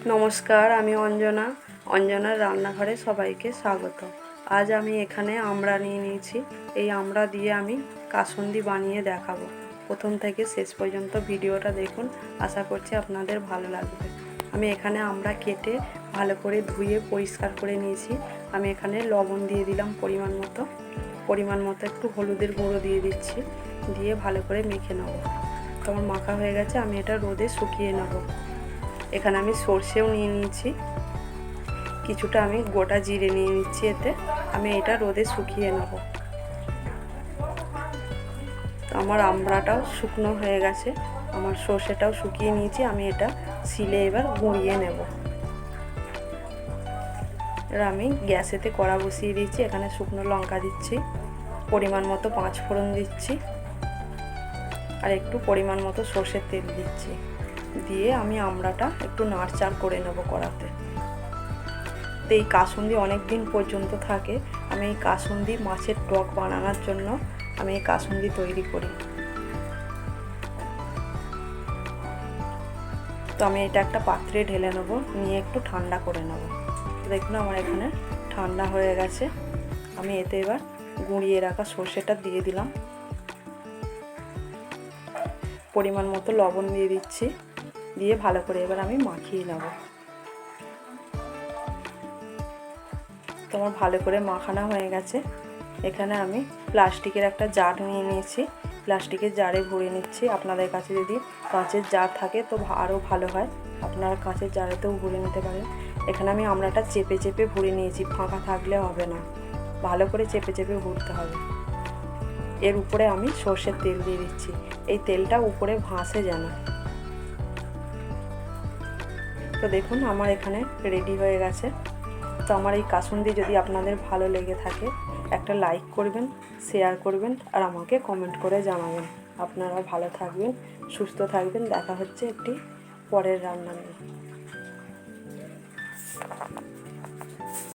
নমস্কার, আমি অঞ্জনার রান্নাঘরে সবাইকে স্বাগত। আজ আমি এখানে আমড়া নিয়ে নিয়েছি। এই আমড়া দিয়ে আমি কাসুন্দি বানিয়ে দেখাবো। প্রথম থেকে শেষ পর্যন্ত ভিডিওটা দেখুন, আশা করছি আপনাদের ভালো লাগবে। আমি এখানে আমড়া কেটে ভালো করে ধুয়ে পরিষ্কার করে নিয়েছি। আমি এখানে লবণ দিয়ে দিলাম পরিমাণ মতো একটু হলুদের গুঁড়ো দিয়ে দিচ্ছি, দিয়ে ভালো করে মেখে নেব। তো আমার মাখা হয়ে গেছে, আমি এটা রোদে শুকিয়ে নেব। এখানে আমি সর্ষেও নিয়ে নিয়েছি, কিছুটা আমি গোটা জিরে নিয়ে নিচ্ছি। এতে আমি এটা রোদে শুকিয়ে নেব। তো আমার আমড়াটাও শুকনো হয়ে গেছে, আমার সর্ষেটাও শুকিয়ে নিয়েছি। আমি এটা শিলে এবার গুঁড়িয়ে নেব। এবার আমি গ্যাসেতে কড়া বসিয়ে দিচ্ছি। এখানে শুকনো লঙ্কা দিচ্ছি, পরিমাণ মতো 5 ফোড়ন দিচ্ছি, আর একটু পরিমাণ মতো সর্ষের তেল দিচ্ছি। দিয়ে আমি আমড়াটা একটু নাড়চাড় করে নেব কড়াতে। তো এই কাসুন্দি অনেক দিন পর্যন্ত থাকে। আমি এই কাসুন্দি মাছের টক বানানোর জন্য আমি এই কাসুন্দি তৈরি করি। তো আমি এটা একটা পাত্রে ঢেলে নেব, নিয়ে একটু ঠান্ডা করে নেব। দেখুন আমার এখানে ঠান্ডা হয়ে গেছে। আমি এতে এবার গুঁড়িয়ে রাখা সর্ষেটা দিয়ে দিলাম, পরিমাণ মতো লবণ দিয়ে দিচ্ছি, দিয়ে ভালো করে এবার আমি মাখিয়ে নেব। তো আমার ভালো করে মাখানো হয়ে গেছে। এখানে আমি প্লাস্টিকের একটা জার নিয়ে নিয়েছি, প্লাস্টিকের জারে ভরে নিচ্ছি। আপনাদের কাছে যদি কাঁচের জার থাকে তো আরও ভালো হয়, আপনারা কাঁচের জারেতেও ভরে নিতে পারেন। এখানে আমি আমড়াটা চেপে চেপে ভরে নিয়েছি, ফাঁকা থাকলে হবে না, ভালো করে চেপে চেপে ভরতে হবে। এর উপরে আমি সর্ষের তেল দিয়ে দিচ্ছি, এই তেলটা উপরে ভাসে যেন। তো দেখুন আমার এখানে রেডি হয়ে গেছে। তো আমার এই কাসুন্দি যদি আপনাদের ভালো লেগে থাকে একটা লাইক করবেন, শেয়ার করবেন, আর আমাকে কমেন্ট করে জানাবেন। আপনারা ভালো থাকবেন, সুস্থ থাকবেন। দেখা হচ্ছে একটি পরের রান্না নিয়ে।